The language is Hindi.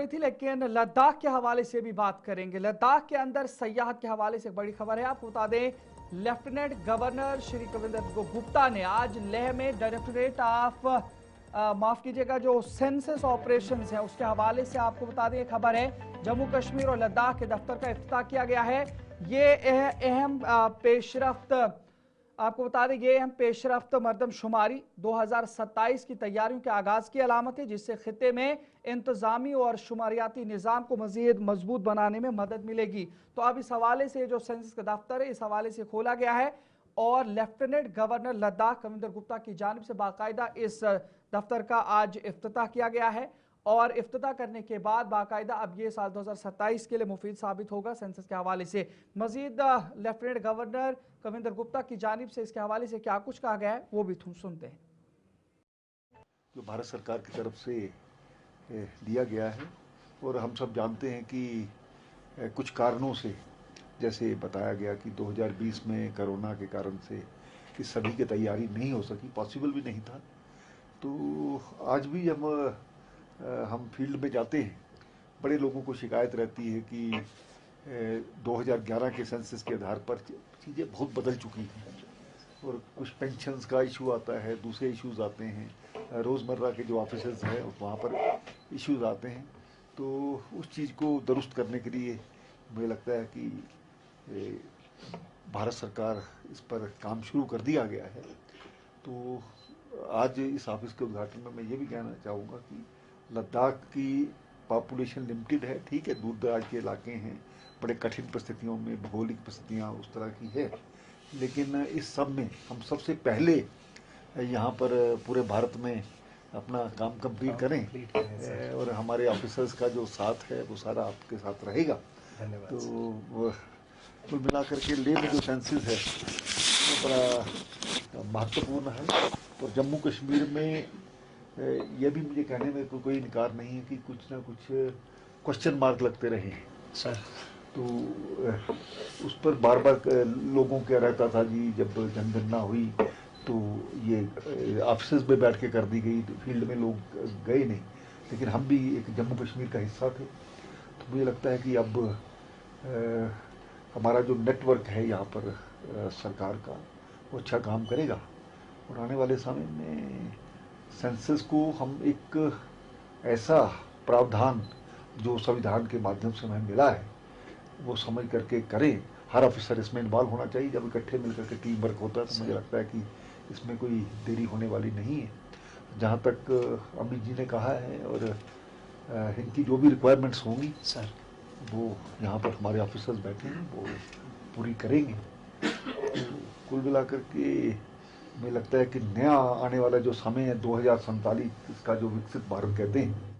हुई थी, लेकिन लद्दाख के हवाले से भी बात करेंगे। लद्दाख के अंदर सयाहत के हवाले से एक बड़ी खबर है। आपको बता दें, लेफ्टिनेंट गवर्नर श्री कविंदर गुप्ता ने आज लेह में डायरेक्टोरेट ऑफ माफ कीजिएगा जो सेंसस ऑपरेशंस है उसके हवाले से आपको बता दें खबर है। जम्मू कश्मीर और लद्दाख के दफ्तर का इफ्तिताह किया गया है। ये अहम पेशरफ्त आपको बता दें, ये अहम पेशरफ्त मरदमशुमारी 2027 की तैयारियों के आगाज की अलामत है, जिससे खिते में इंतजामी और शुमारियाती निज़ाम को मजीद मजबूत बनाने में मदद मिलेगी। तो अब इस हवाले से जो सेंसस का दफ्तर है इस हवाले से खोला गया है और लेफ्टिनेंट गवर्नर लद्दाख कविंदर गुप्ता की जानिब से बाकायदा इस दफ्तर का आज इफ्तिताह किया गया है और इफ्तिताह करने के बाद बाकायदा अब ये साल 2027 के लिए मुफीद साबित होगा। सेंसस के हवाले से मजीद लेफ्टिनेंट गवर्नर कविंदर गुप्ता की जानिब से इसके हवाले से क्या कुछ कहा गया है वो भी सुनते हैं। जो भारत सरकार की तरफ से दिया गया है और हम सब जानते हैं कि कुछ कारणों से, जैसे बताया गया कि 2020 में कोरोना के कारण से इस सभी की तैयारी नहीं हो सकी, पॉसिबल भी नहीं था। तो आज भी हम फील्ड में जाते हैं, बड़े लोगों को शिकायत रहती है कि 2011 के सेंसस के आधार पर चीज़ें बहुत बदल चुकी हैं और कुछ पेंशन्स का इशू आता है, दूसरे इश्यूज आते हैं, रोज़मर्रा के जो ऑफिसर्स हैं वहाँ पर इश्यूज आते हैं। तो उस चीज़ को दुरुस्त करने के लिए मुझे लगता है कि भारत सरकार इस पर काम शुरू कर दिया गया है। तो आज इस ऑफिस के उद्घाटन में मैं ये भी कहना चाहूँगा कि लद्दाख की पॉपुलेशन लिमिटेड है, ठीक है, दूर दराज के इलाके हैं, बड़े कठिन परिस्थितियों में भौगोलिक परिस्थितियाँ उस तरह की है, लेकिन इस सब में हम सबसे पहले यहाँ पर पूरे भारत में अपना काम कंप्लीट करें और हमारे ऑफिसर्स का जो साथ है वो सारा आपके साथ रहेगा। तो कुल मिलाकर के लेह में जो सेंसस है वो बड़ा महत्वपूर्ण है और जम्मू कश्मीर में यह भी मुझे कहने में कोई इनकार नहीं है कि कुछ ना कुछ क्वेश्चन मार्क लगते रहे हैं सर। तो उस पर बार बार लोगों क्या रहता था जी, जब जनगणना हुई तो ये ऑफिस में बैठ के कर दी गई, तो फील्ड में लोग गए नहीं, लेकिन हम भी एक जम्मू कश्मीर का हिस्सा थे। तो मुझे लगता है कि अब हमारा जो नेटवर्क है यहाँ पर सरकार का वो अच्छा काम करेगा और आने वाले समय में सेंसस को हम एक ऐसा प्रावधान जो संविधान के माध्यम से हमें मिला है वो समझ करके करें। हर ऑफिसर इसमें इन्वॉल्व होना चाहिए। जब इकट्ठे मिलकर के टीम वर्क होता है तो मुझे लगता है कि इसमें कोई देरी होने वाली नहीं है। जहाँ तक अमित जी ने कहा है और इनकी जो भी रिक्वायरमेंट्स होंगी सर वो यहाँ पर हमारे ऑफिसर्स बैठे हैं वो पूरी करेंगे। तो कुल मिलाकर के मुझे लगता है कि नया आने वाला जो समय है 2047 इसका जो विकसित भारत कहते हैं